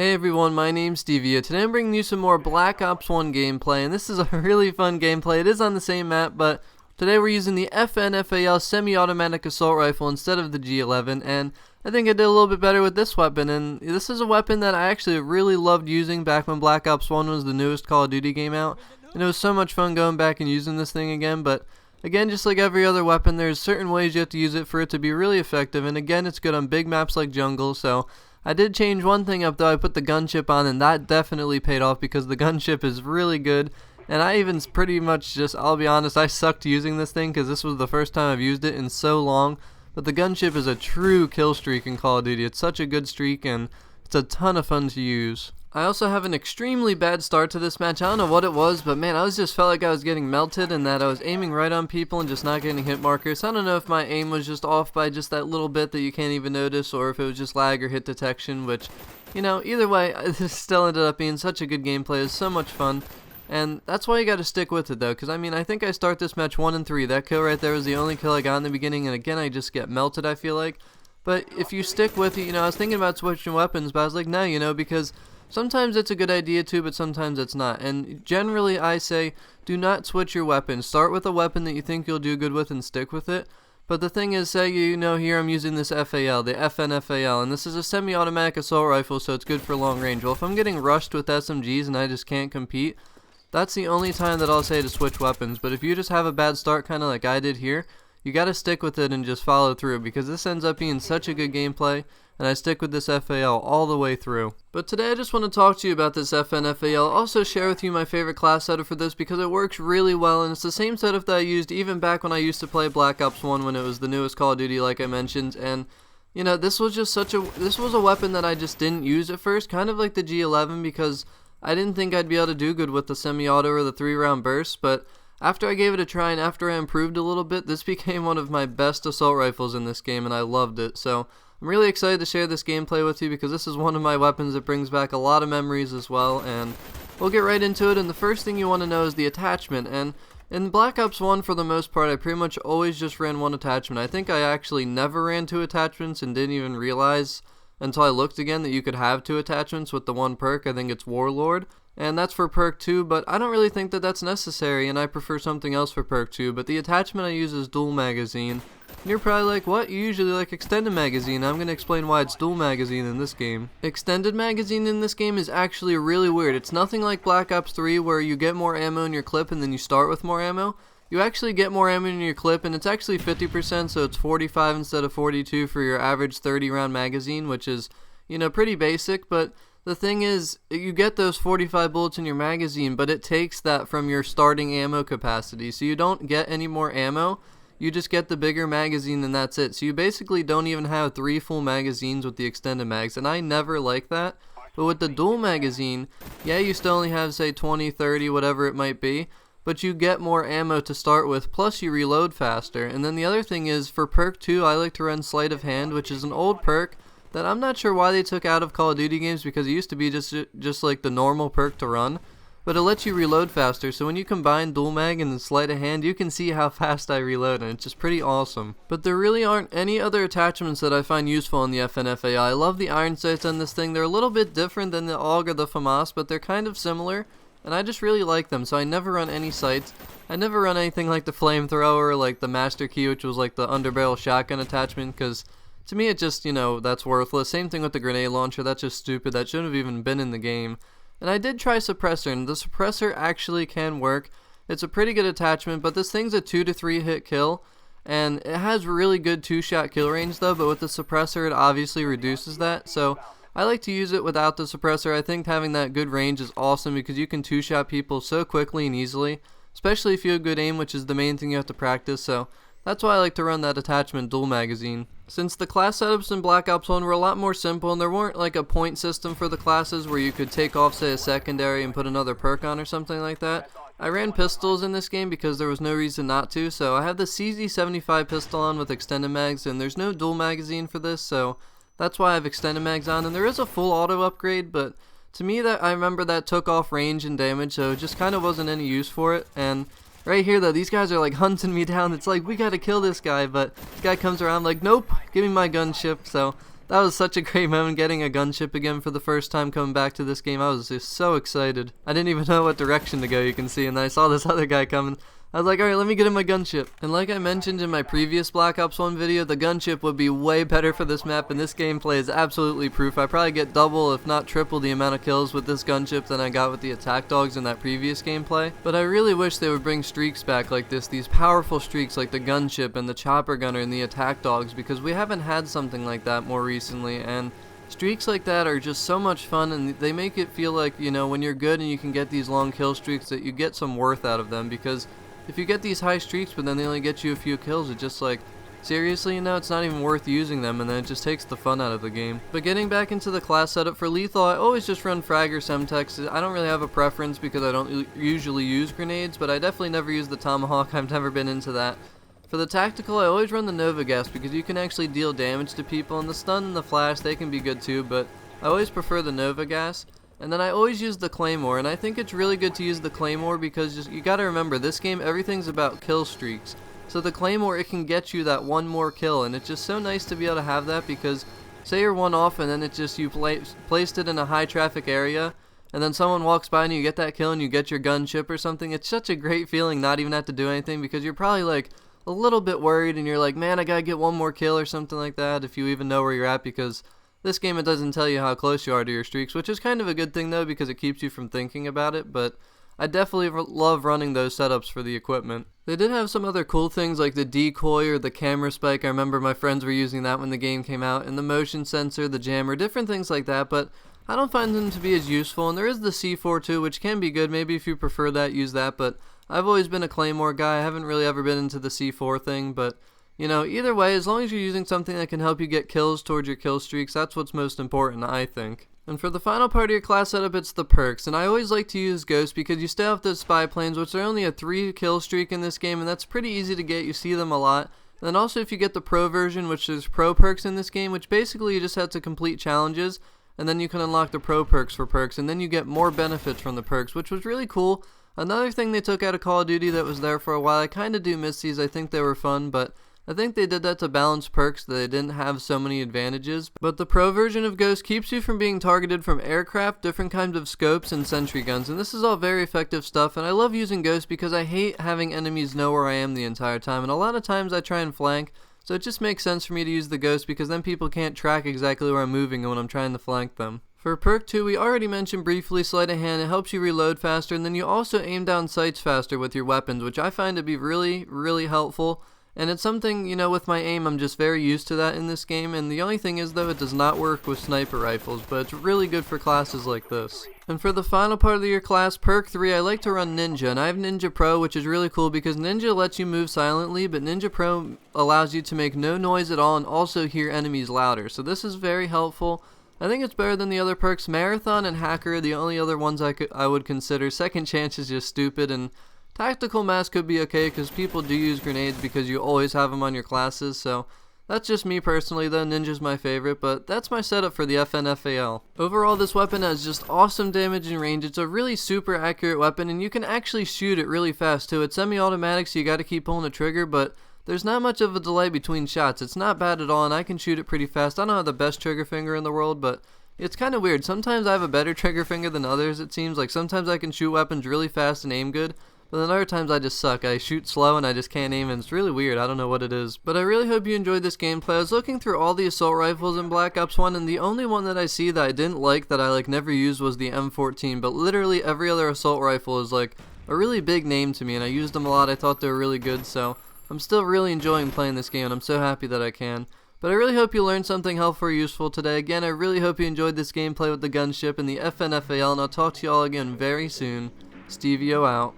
Hey everyone, my name's Stevia. Today I'm bringing you some more Black Ops 1 gameplay, and this is a really fun gameplay. It is on the same map, but today we're using the FN FAL Semi-Automatic Assault Rifle instead of the G11, and I think I did a little bit better with this weapon, and this is a weapon that I actually really loved using back when Black Ops 1 was the newest Call of Duty game out, and it was so much fun going back and using this thing again. But again, just like every other weapon, there's certain ways you have to use it for it to be really effective, and again, it's good on big maps like Jungle. So I did change one thing up though. I put the Gunship on, and that definitely paid off because the Gunship is really good. And I even pretty much just, I'll be honest, I sucked using this thing because this was the first time I've used it in so long. But the Gunship is a true kill streak in Call of Duty. It's such a good streak, and it's a ton of fun to use. I also have an extremely bad start to this match. I don't know what it was, but man, I just felt like I was getting melted and that I was aiming right on people and just not getting hit markers. I don't know if my aim was just off by just that little bit that you can't even notice, or if it was just lag or hit detection, which, you know, either way, this still ended up being such a good gameplay. It was so much fun, and that's why you gotta stick with it though, because I mean, I think I start this match 1-3. That kill right there was the only kill I got in the beginning, and again, I just get melted, I feel like. But if you stick with it, you know, I was thinking about switching weapons, but I was like, no, you know, because sometimes it's a good idea too, but sometimes it's not. And generally I say, do not switch your weapon. Start with a weapon that you think you'll do good with and stick with it. But the thing is, say, you know, here I'm using this FAL, the FN FAL, and this is a semi-automatic assault rifle, so it's good for long range. Well, if I'm getting rushed with SMGs and I just can't compete, that's the only time that I'll say to switch weapons. But if you just have a bad start, kind of like I did here, you gotta stick with it and just follow through, because this ends up being such a good gameplay, and I stick with this FAL all the way through. But today I just want to talk to you about this FN FAL, also share with you my favorite class setup for this, because it works really well, and it's the same setup that I used even back when I used to play Black Ops 1 when it was the newest Call of Duty, like I mentioned. And you know, this was just this was a weapon that I just didn't use at first, kind of like the G11, because I didn't think I'd be able to do good with the semi-auto or the 3-round burst. But after I gave it a try and after I improved a little bit, this became one of my best assault rifles in this game, and I loved it. So I'm really excited to share this gameplay with you, because this is one of my weapons that brings back a lot of memories as well, and we'll get right into it. And the first thing you want to know is the attachment. And in Black Ops 1, for the most part, I pretty much always just ran one attachment. I think I actually never ran 2 attachments and didn't even realize until I looked again that you could have 2 attachments with the one perk. I think it's Warlord, and that's for perk 2, but I don't really think that that's necessary, and I prefer something else for perk 2. But the attachment I use is dual magazine. And you're probably like, what? You usually like extended magazine. I'm going to explain why it's dual magazine in this game. Extended magazine in this game is actually really weird. It's nothing like Black Ops 3 where you get more ammo in your clip and then you start with more ammo. You actually get more ammo in your clip, and it's actually 50%, so it's 45 instead of 42 for your average 30-round magazine, which is, you know, pretty basic. But the thing is, you get those 45 bullets in your magazine, but it takes that from your starting ammo capacity, so you don't get any more ammo. You just get the bigger magazine, and that's it. So you basically don't even have 3 full magazines with the extended mags, and I never like that. But with the dual magazine, yeah, you still only have, say, 20, 30, whatever it might be, but you get more ammo to start with, plus you reload faster. And then the other thing is, for perk 2, I like to run Sleight of Hand, which is an old perk that I'm not sure why they took out of Call of Duty games, because it used to be just like the normal perk to run. But it lets you reload faster, so when you combine dual mag and the Sleight of Hand, you can see how fast I reload, and it's just pretty awesome. But there really aren't any other attachments that I find useful in the FN FAL. I love the iron sights on this thing. They're a little bit different than the AUG or the FAMAS, but they're kind of similar, and I just really like them, so I never run any sights. I never run anything like the flamethrower, like the master key, which was like the underbarrel shotgun attachment, because to me it just, you know, that's worthless. Same thing with the grenade launcher. That's just stupid. That shouldn't have even been in the game. And I did try suppressor, and the suppressor actually can work. It's a pretty good attachment, but this thing's a 2 to 3 hit kill, and it has really good 2-shot kill range though, but with the suppressor it obviously reduces that. So I like to use it without the suppressor. I think having that good range is awesome, because you can 2-shot people so quickly and easily, especially if you have good aim, which is the main thing you have to practice. So that's why I like to run that attachment dual magazine. Since the class setups in Black Ops 1 were a lot more simple, and there weren't like a point system for the classes where you could take off, say, a secondary and put another perk on or something like that, I ran pistols in this game because there was no reason not to. So I have the CZ75 pistol on with extended mags, and there's no dual magazine for this, so that's why I have extended mags on. And there is a full auto upgrade, but to me, that I remember that took off range and damage, so it just kind of wasn't any use for it. And right here though, these guys are like hunting me down. It's like, we gotta kill this guy, but this guy comes around like, nope, give me my gunship. So That was such a great moment, getting a gunship again for the first time coming back to this game. I was just so excited. I didn't even know what direction to go, you can see, and then I saw this other guy coming. I was like, alright, let me get in my gunship. And like I mentioned in my previous Black Ops 1 video, the gunship would be way better for this map, and this gameplay is absolutely proof. I probably get double, if not triple, the amount of kills with this gunship than I got with the attack dogs in that previous gameplay. But I really wish they would bring streaks back like this, these powerful streaks like the gunship and the chopper gunner and the attack dogs, because we haven't had something like that more recently, and streaks like that are just so much fun, and they make it feel like, you know, when you're good and you can get these long kill streaks, that you get some worth out of them, because if you get these high streaks but then they only get you a few kills, it's just like, seriously, you know, it's not even worth using them, and then it just takes the fun out of the game. But getting back into the class setup, for lethal, I always just run frag or semtex. I don't really have a preference because I don't usually use grenades, but I definitely never use the tomahawk. I've never been into that. For the tactical, I always run the Nova gas because you can actually deal damage to people, and the stun and the flash, they can be good too, but I always prefer the Nova gas. And then I always use the Claymore, and I think it's really good to use the Claymore because you gotta remember, this game, everything's about kill streaks. So the Claymore, it can get you that one more kill, and it's just so nice to be able to have that, because say you're one off and then it's just you placed it in a high traffic area, and then someone walks by and you get that kill and you get your gunship or something. It's such a great feeling not even have to do anything, because you're probably like a little bit worried and you're like, man, I gotta get one more kill or something like that, if you even know where you're at, because this game, it doesn't tell you how close you are to your streaks, which is kind of a good thing though, because it keeps you from thinking about it. But I definitely love running those setups for the equipment. They did have some other cool things like the decoy or the camera spike. I remember my friends were using that when the game came out, and the motion sensor, the jammer, different things like that, but I don't find them to be as useful. And there is the C4 too, which can be good. Maybe if you prefer that, use that, but I've always been a Claymore guy. I haven't really ever been into the C4 thing, but you know, either way, as long as you're using something that can help you get kills towards your kill streaks, that's what's most important, I think. And for the final part of your class setup, it's the perks, and I always like to use Ghost because you still have those spy planes, which are only a 3 kill streak in this game, and that's pretty easy to get. You see them a lot. And then also if you get the pro version, which is pro perks in this game, which basically you just have to complete challenges, and then you can unlock the pro perks for perks, and then you get more benefits from the perks, which was really cool. Another thing they took out of Call of Duty that was there for a while, I kind of do miss these. I think they were fun, but I think they did that to balance perks, that they didn't have so many advantages. But the pro version of Ghost keeps you from being targeted from aircraft, different kinds of scopes, and sentry guns, and this is all very effective stuff. And I love using Ghost because I hate having enemies know where I am the entire time, and a lot of times I try and flank, so it just makes sense for me to use the Ghost because then people can't track exactly where I'm moving when I'm trying to flank them. For perk 2, we already mentioned briefly Sleight of Hand. It helps you reload faster, and then you also aim down sights faster with your weapons, which I find to be really, really helpful. And it's something, you know, with my aim, I'm just very used to that in this game, and the only thing is, though, it does not work with sniper rifles, but it's really good for classes like this. And for the final part of your class, perk 3, I like to run Ninja, and I have Ninja Pro, which is really cool because Ninja lets you move silently, but Ninja Pro allows you to make no noise at all and also hear enemies louder, so this is very helpful. I think it's better than the other perks. Marathon and Hacker are the only other ones I would consider. Second Chance is just stupid, and Tactical Mass could be okay because people do use grenades because you always have them on your classes, so that's just me personally though. Ninja's my favorite, but that's my setup for the FN FAL. Overall, this weapon has just awesome damage and range. It's a really super accurate weapon, and you can actually shoot it really fast too. It's semi-automatic, so you gotta keep pulling the trigger, but there's not much of a delay between shots. It's not bad at all, and I can shoot it pretty fast. I don't have the best trigger finger in the world, but it's kind of weird. Sometimes I have a better trigger finger than others, it seems. Like sometimes I can shoot weapons really fast and aim good, but then other times I just suck. I shoot slow and I just can't aim, and it's really weird. I don't know what it is. But I really hope you enjoyed this gameplay. I was looking through all the assault rifles in Black Ops 1, and the only one that I see that I didn't like, that I never used, was the M14. But literally every other assault rifle is like a really big name to me, and I used them a lot. I thought they were really good, so I'm still really enjoying playing this game, and I'm so happy that I can. But I really hope you learned something helpful or useful today. Again, I really hope you enjoyed this gameplay with the Gunship and the FN FAL, and I'll talk to you all again very soon. Stevio out.